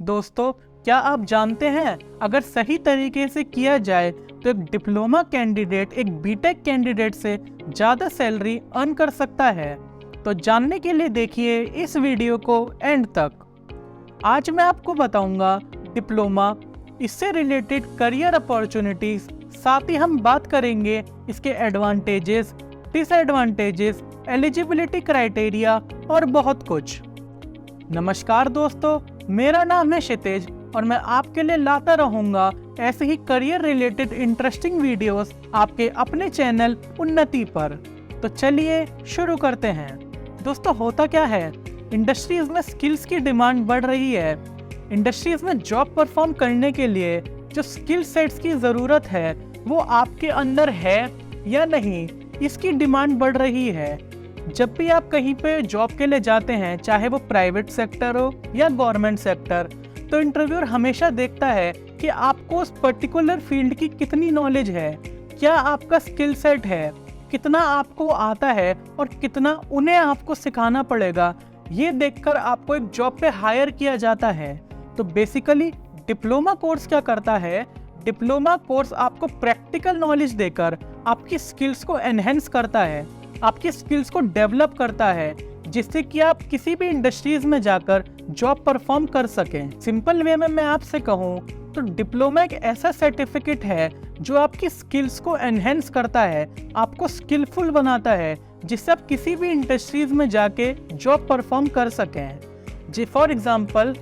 दोस्तों, क्या आप जानते हैं अगर सही तरीके से किया जाए तो एक डिप्लोमा कैंडिडेट एक बीटेक कैंडिडेट से ज़्यादा सैलरी अर्न कर सकता है। तो जानने के लिए देखिए इस वीडियो को एंड तक। आज मैं आपको बताऊंगा डिप्लोमा, इससे रिलेटेड करियर अपॉर्चुनिटीज, साथ ही हम बात करेंगे इसके एडवांटेजेस, डिसएडवांटेजेस, एलिजिबिलिटी क्राइटेरिया और बहुत कुछ। नमस्कार दोस्तों, मेरा नाम है क्षितिज और मैं आपके लिए लाता रहूंगा ऐसे ही करियर रिलेटेड इंटरेस्टिंग वीडियोस आपके अपने चैनल उन्नति पर। तो चलिए शुरू करते हैं। दोस्तों, होता क्या है, इंडस्ट्रीज में स्किल्स की डिमांड बढ़ रही है। इंडस्ट्रीज में जॉब परफॉर्म करने के लिए जो स्किल सेट्स की ज़रूरत है वो आपके अंदर है या नहीं, इसकी डिमांड बढ़ रही है। जब भी आप कहीं पे जॉब के लिए जाते हैं, चाहे वो प्राइवेट सेक्टर हो या गवर्नमेंट सेक्टर, तो इंटरव्यूअर हमेशा देखता है कि आपको उस पर्टिकुलर फील्ड की कितनी नॉलेज है, क्या आपका स्किल सेट है, कितना आपको आता है और कितना उन्हें आपको सिखाना पड़ेगा। ये देखकर आपको एक जॉब पे हायर किया जाता है। तो बेसिकली डिप्लोमा कोर्स क्या करता है, डिप्लोमा कोर्स आपको प्रैक्टिकल नॉलेज देकर आपकी स्किल्स को एनहेंस करता है, आपकी स्किल्स को डेवलप करता है, जिससे कि आप किसी भी इंडस्ट्रीज में जाकर जॉब परफॉर्म कर सकें। सिंपल वे में मैं आपसे कहूँ तो डिप्लोमा एक ऐसा सर्टिफिकेट है जो आपकी स्किल्स को एनहेंस करता है, आपको स्किलफुल बनाता है, जिससे आप किसी भी इंडस्ट्रीज में जाके जॉब परफॉर्म कर सकें। जी फॉर एग्जांपल,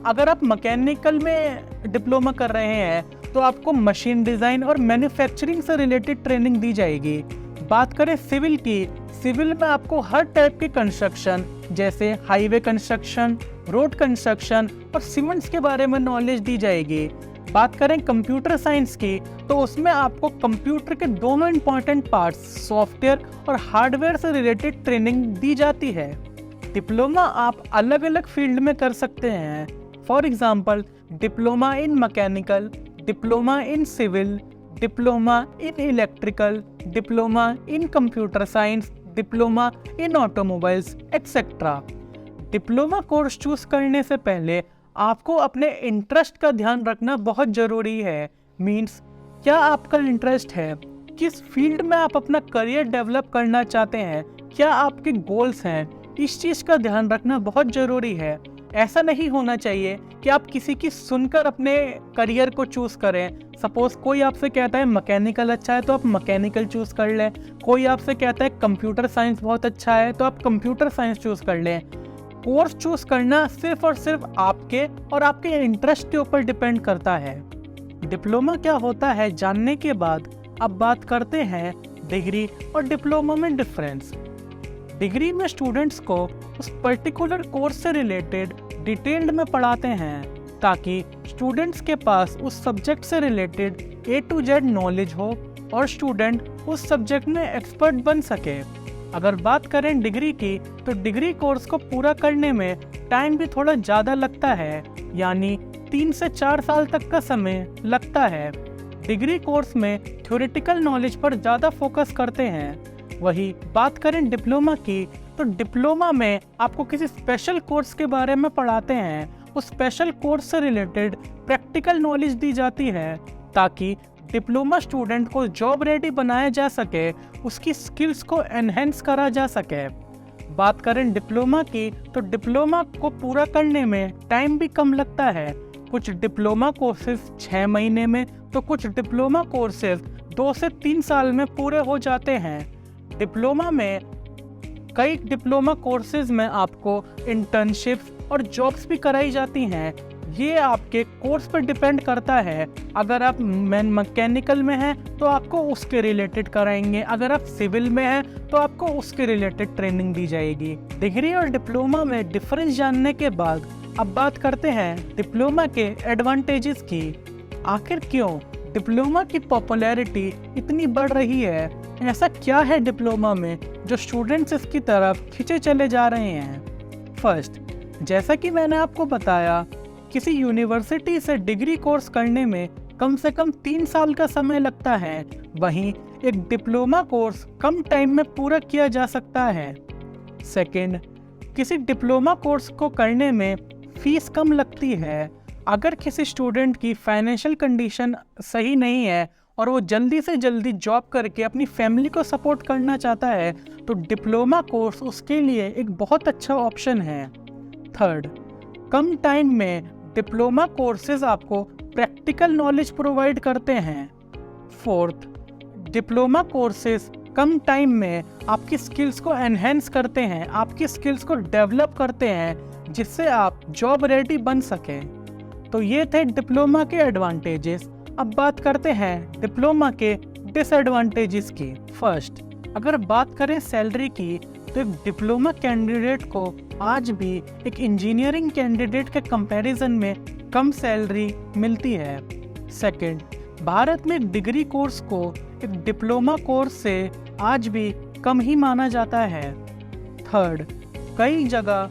अगर आप मैकेनिकल में डिप्लोमा कर रहे हैं तो आपको मशीन डिज़ाइन और मैन्युफैक्चरिंग से रिलेटेड ट्रेनिंग दी जाएगी। बात करें सिविल की, सिविल में आपको हर टाइप के कंस्ट्रक्शन जैसे हाईवे कंस्ट्रक्शन, रोड कंस्ट्रक्शन और सीमेंट्स के बारे में नॉलेज दी जाएगी। बात करें कंप्यूटर साइंस की, तो उसमें आपको कंप्यूटर के दोनों इंपॉर्टेंट पार्ट्स, सॉफ्टवेयर और हार्डवेयर से रिलेटेड ट्रेनिंग दी जाती है। डिप्लोमा आप अलग अलग फील्ड में कर सकते हैं। For example, diploma in mechanical, diploma in civil, diploma in electrical, diploma in computer science, diploma in automobiles etcetera. Diploma course choose करने से पहले आपको अपने इंटरेस्ट का ध्यान रखना बहुत जरूरी है। मींस, क्या आपका इंटरेस्ट है, किस फील्ड में आप अपना करियर डेवलप करना चाहते हैं, क्या आपके गोल्स हैं, इस चीज का ध्यान रखना बहुत जरूरी है। ऐसा नहीं होना चाहिए कि आप किसी की सुनकर अपने करियर को चूज करें। सपोज कोई आपसे कहता है मैकेनिकल अच्छा है तो आप मैकेनिकल चूज कर लें, कोई आपसे कहता है कंप्यूटर साइंस बहुत अच्छा है तो आप कंप्यूटर साइंस चूज कर लें। कोर्स चूज करना सिर्फ और सिर्फ आपके और आपके इंटरेस्ट के ऊपर डिपेंड करता है। डिप्लोमा क्या होता है जानने के बाद अब बात करते हैं डिग्री और डिप्लोमा में डिफरेंस। डिग्री में स्टूडेंट्स को उस पर्टिकुलर कोर्स से रिलेटेड डिटेल्ड में पढ़ाते हैं ताकि स्टूडेंट्स के पास उस सब्जेक्ट से related A to Z knowledge हो और स्टूडेंट उस सब्जेक्ट में एक्सपर्ट बन सके। अगर बात करें डिग्री की, तो डिग्री कोर्स को पूरा करने में टाइम भी थोड़ा ज़्यादा लगता है, यानी 3 से 4 साल तक का समय लगता है। डिग्री कोर्स में थ्योरेटिकल नॉलेज पर ज़्यादा फोकस करते हैं। वही बात करें डिप्लोमा की, तो डिप्लोमा में आपको किसी स्पेशल कोर्स के बारे में पढ़ाते हैं, उस स्पेशल कोर्स से रिलेटेड प्रैक्टिकल नॉलेज दी जाती है ताकि डिप्लोमा स्टूडेंट को जॉब रेडी बनाया जा सके, उसकी स्किल्स को एनहेंस करा जा सके। बात करें डिप्लोमा की, तो डिप्लोमा को पूरा करने में टाइम भी कम लगता है। कुछ डिप्लोमा कोर्सेज 6 महीने में, तो कुछ डिप्लोमा कोर्सेज 2 से 3 साल में पूरे हो जाते हैं। डिप्लोमा में कई डिप्लोमा कोर्सेज में आपको इंटर्नशिप्स और जॉब्स भी कराई जाती हैं। ये आपके कोर्स पर डिपेंड करता है। अगर आप मैकेनिकल में हैं तो आपको उसके रिलेटेड कराएंगे, अगर आप सिविल में हैं तो आपको उसके रिलेटेड ट्रेनिंग दी जाएगी। डिग्री और डिप्लोमा में डिफरेंस जानने के बाद अब बात करते हैं डिप्लोमा के एडवांटेजेस की। आखिर क्यों डिप्लोमा की पॉपुलैरिटी इतनी बढ़ रही है? ऐसा क्या है डिप्लोमा में जो स्टूडेंट्स इसकी तरफ खींचे चले जा रहे हैं? फर्स्ट, जैसा कि मैंने आपको बताया, किसी यूनिवर्सिटी से डिग्री कोर्स करने में कम से कम 3 साल का समय लगता है। वहीं एक डिप्लोमा कोर्स कम टाइम में पूरा किया जा सकता है। सेकेंड, किसी डिप्लोमा कोर्स को करने में फीस कम लगती है। अगर किसी स्टूडेंट की फाइनेंशियल कंडीशन सही नहीं है और वो जल्दी से जल्दी जॉब करके अपनी फैमिली को सपोर्ट करना चाहता है तो डिप्लोमा कोर्स उसके लिए एक बहुत अच्छा ऑप्शन है। थर्ड, कम टाइम में डिप्लोमा कोर्सेज आपको प्रैक्टिकल नॉलेज प्रोवाइड करते हैं। फोर्थ, डिप्लोमा कोर्सेज कम टाइम में आपकी स्किल्स को एनहेंस करते हैं, आपकी स्किल्स को डेवलप करते हैं जिससे आप जॉब रेडी बन सकें। तो ये थे डिप्लोमा के एडवांटेजेस। अब बात करते हैं डिप्लोमा के डिसएडवांटेजेस की। फर्स्ट, अगर बात करें सैलरी की तो एक डिप्लोमा कैंडिडेट को आज भी एक इंजीनियरिंग कैंडिडेट के कंपैरिजन में कम सैलरी मिलती है। सेकंड, भारत में डिग्री कोर्स को एक डिप्लोमा कोर्स से आज भी कम ही माना जाता है। थर्ड, कई जगह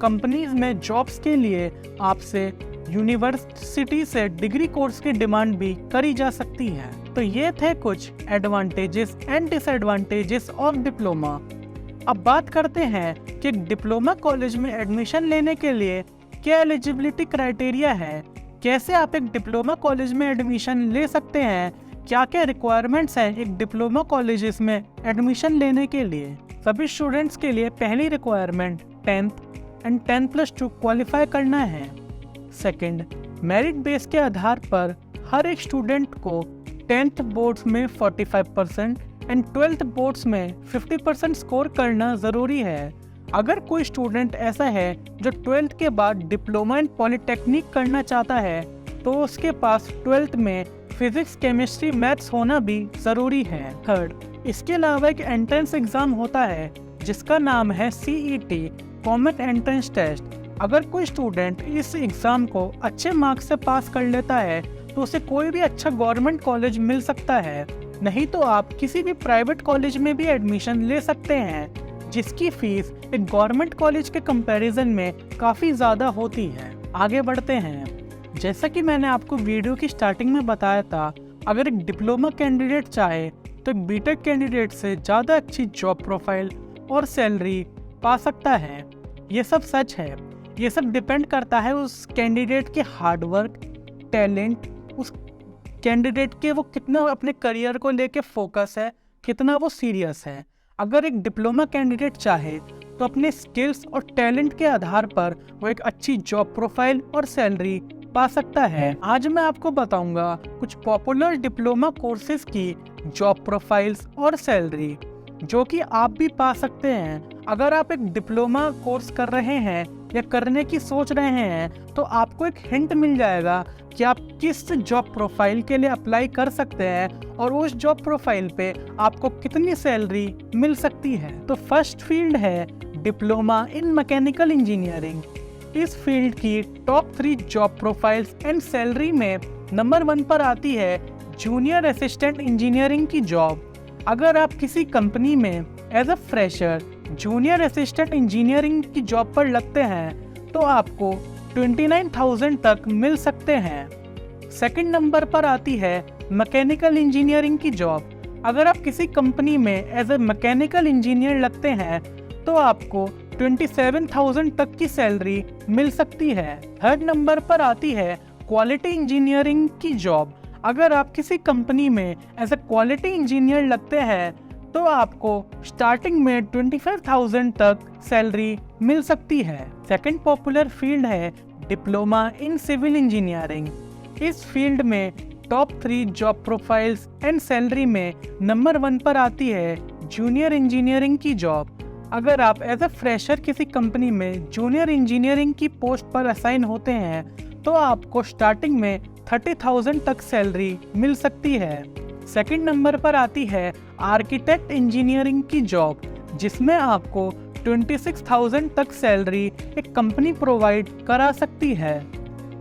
कंपनीज में जॉब्स के लिए आपसे यूनिवर्सिटी से डिग्री कोर्स की डिमांड भी करी जा सकती है। तो ये थे कुछ advantages and disadvantages of diploma. अब बात करते हैं कि डिप्लोमा कॉलेज में एडमिशन लेने के लिए क्या एलिजिबिलिटी क्राइटेरिया है, कैसे आप एक डिप्लोमा कॉलेज में एडमिशन ले सकते हैं, क्या क्या रिक्वायरमेंट्स हैं एक डिप्लोमा कॉलेजेस में एडमिशन लेने के लिए। सभी स्टूडेंट्स के लिए पहली रिक्वायरमेंट 10th एंड 10+2 क्वालिफाई करना है। सेकंड, मेरिट बेस के आधार पर हर एक स्टूडेंट को 10th बोर्ड्स में 45% एंड 12th बोर्ड्स में 50% स्कोर करना ज़रूरी है। अगर कोई स्टूडेंट ऐसा है जो 12th के बाद डिप्लोमा इन पॉलिटेक्निक करना चाहता है तो उसके पास 12th में फिजिक्स, केमिस्ट्री, मैथ्स होना भी ज़रूरी है। थर्ड, इसके अलावा एक एंट्रेंस एग्ज़ाम होता है जिसका नाम है CET, कॉमन एंट्रेंस टेस्ट। अगर कोई स्टूडेंट इस एग्ज़ाम को अच्छे मार्क्स से पास कर लेता है तो उसे कोई भी अच्छा गवर्नमेंट कॉलेज मिल सकता है, नहीं तो आप किसी भी प्राइवेट कॉलेज में भी एडमिशन ले सकते हैं जिसकी फीस एक गवर्नमेंट कॉलेज के कंपैरिजन में काफ़ी ज़्यादा होती है। आगे बढ़ते हैं। जैसा कि मैंने आपको वीडियो की स्टार्टिंग में बताया था, अगर एक डिप्लोमा कैंडिडेट चाहे तो एक बीटेक कैंडिडेट से ज़्यादा अच्छी जॉब प्रोफाइल और सैलरी पा सकता है। ये सब सच है। ये सब डिपेंड करता है उस कैंडिडेट के हार्डवर्क, टैलेंट, उस कैंडिडेट के वो कितना अपने करियर को लेके फोकस है, कितना वो सीरियस है। अगर एक डिप्लोमा कैंडिडेट चाहे तो अपने स्किल्स और टैलेंट के आधार पर वो एक अच्छी जॉब प्रोफाइल और सैलरी पा सकता है। आज मैं आपको बताऊंगा कुछ पॉपुलर डिप्लोमा कोर्सेज की जॉब प्रोफाइल्स और सैलरी जो कि आप भी पा सकते हैं। अगर आप एक डिप्लोमा कोर्स कर रहे हैं या करने की सोच रहे हैं तो आपको एक हिंट मिल जाएगा कि आप किस जॉब प्रोफाइल के लिए अप्लाई कर सकते हैं और उस जॉब प्रोफाइल पे आपको कितनी सैलरी मिल सकती है। तो फर्स्ट फील्ड है डिप्लोमा इन मैकेनिकल इंजीनियरिंग। इस फील्ड की top 3 job profiles and salary में नंबर 1 पर आती है जूनियर असिस्टेंट इंजीनियरिंग की जॉब। अगर आप किसी कंपनी में as a fresher junior assistant engineering की जॉब पर लगते हैं तो आपको 29,000 तक मिल सकते हैं। सेकंड नंबर पर आती है मैकेनिकल इंजीनियरिंग की जॉब। अगर आप किसी कंपनी में एज अ मैकेनिकल इंजीनियर लगते हैं तो आपको 27,000 तक की सैलरी मिल सकती है। थर्ड नंबर पर आती है क्वालिटी इंजीनियरिंग की जॉब। अगर आप किसी कंपनी में एज अ क्वालिटी इंजीनियर लगते हैं तो आपको स्टार्टिंग में 25,000 तक सैलरी मिल सकती है। सेकंड पॉपुलर फील्ड है डिप्लोमा इन सिविल इंजीनियरिंग। इस फील्ड में top 3 job profiles and salary में नंबर 1 पर आती है जूनियर इंजीनियरिंग की जॉब। अगर आप एज अ फ्रेशर किसी कंपनी में जूनियर इंजीनियरिंग की पोस्ट पर असाइन होते हैं तो आपको स्टार्टिंग में 30,000 तक सैलरी मिल सकती है। सेकंड नंबर पर आती है आर्किटेक्ट इंजीनियरिंग की जॉब जिसमें आपको 26,000 तक सैलरी एक कंपनी प्रोवाइड करा सकती है।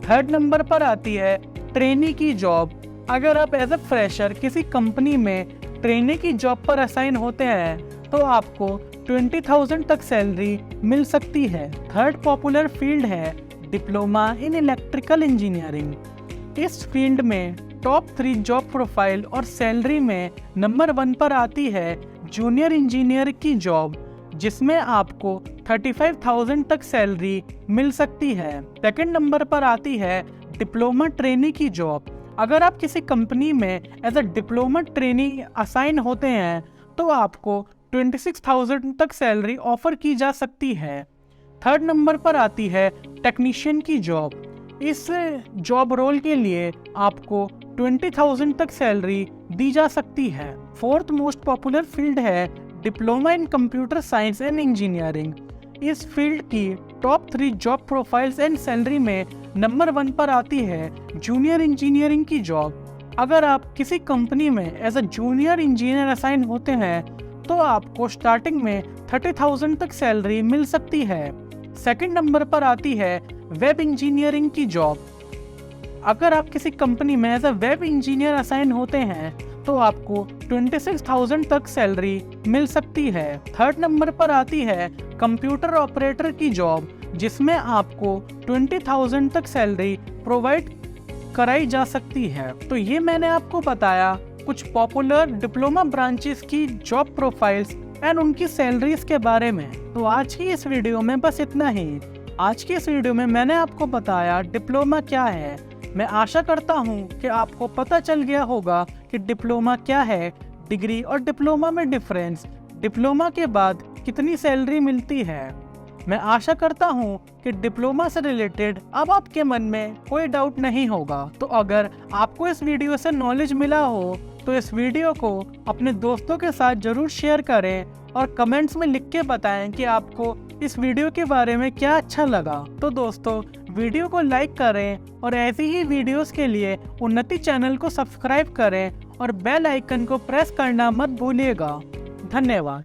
थर्ड नंबर पर आती है ट्रेनी की जॉब। अगर आप एज अ फ्रेशर किसी कंपनी में ट्रेनी की जॉब पर असाइन होते हैं तो आपको 20,000 तक सैलरी मिल सकती है। थर्ड पॉपुलर फील्ड है डिप्लोमा इन इलेक्ट्रिकल इंजीनियरिंग। इस फील्ड में टॉप 3 जॉब प्रोफाइल और सैलरी में नंबर 1 पर आती है जूनियर इंजीनियर की जॉब जिसमें आपको 35,000 तक सैलरी मिल सकती है। सेकंड नंबर पर आती है डिप्लोमा ट्रेनी की जॉब। अगर आप किसी कंपनी में as a diploma trainee assign होते हैं तो आपको 26,000 तक सैलरी ऑफर की जा सकती है। थर्ड नंबर पर आती है टेक्नीशियन की जॉब। इस जॉब रोल के लिए आपको 20,000 तक सैलरी दी जा सकती है। फोर्थ मोस्ट पॉपुलर फील्ड है diploma in computer science and engineering. इस फील्ड की top 3 job profiles and salary में नंबर 1 पर आती है जूनियर इंजीनियरिंग की जॉब। अगर आप किसी कंपनी में as a junior engineer assign होते हैं तो आपको स्टार्टिंग में 30,000 तक सैलरी मिल सकती है। सेकंड नंबर पर आती है वेब इंजीनियरिंग की जॉब। अगर आप किसी कंपनी में as a web engineer assign होते हैं तो आपको 26,000 तक सैलरी मिल सकती है। थर्ड नंबर पर आती है कंप्यूटर ऑपरेटर की जॉब, जिसमें आपको 20,000 तक सैलरी प्रोवाइड कराई जा सकती है। तो ये मैंने आपको बताया कुछ पॉपुलर डिप्लोमा ब्रांचेस की जॉब प्रोफाइल्स एंड उनकी सैलरीज के बारे में। तो आज की इस वीडियो में बस इतना ही। आज की इस वीडियो में मैंने आपको बताया डिप्लोमा क्या है। मैं आशा करता हूँ कि आपको पता चल गया होगा कि डिप्लोमा क्या है, डिग्री और डिप्लोमा में डिफरेंस, डिप्लोमा के बाद कितनी सैलरी मिलती है। मैं आशा करता हूँ कि डिप्लोमा से रिलेटेड अब आपके मन में कोई डाउट नहीं होगा। तो अगर आपको इस वीडियो से नॉलेज मिला हो तो इस वीडियो को अपने दोस्तों के साथ जरूर शेयर करें और कमेंट्स में लिख के बताएं कि आपको इस वीडियो के बारे में क्या अच्छा लगा। तो दोस्तों, वीडियो को लाइक करें और ऐसी ही वीडियोस के लिए उन्नति चैनल को सब्सक्राइब करें और बेल आइकन को प्रेस करना मत भूलिएगा। धन्यवाद।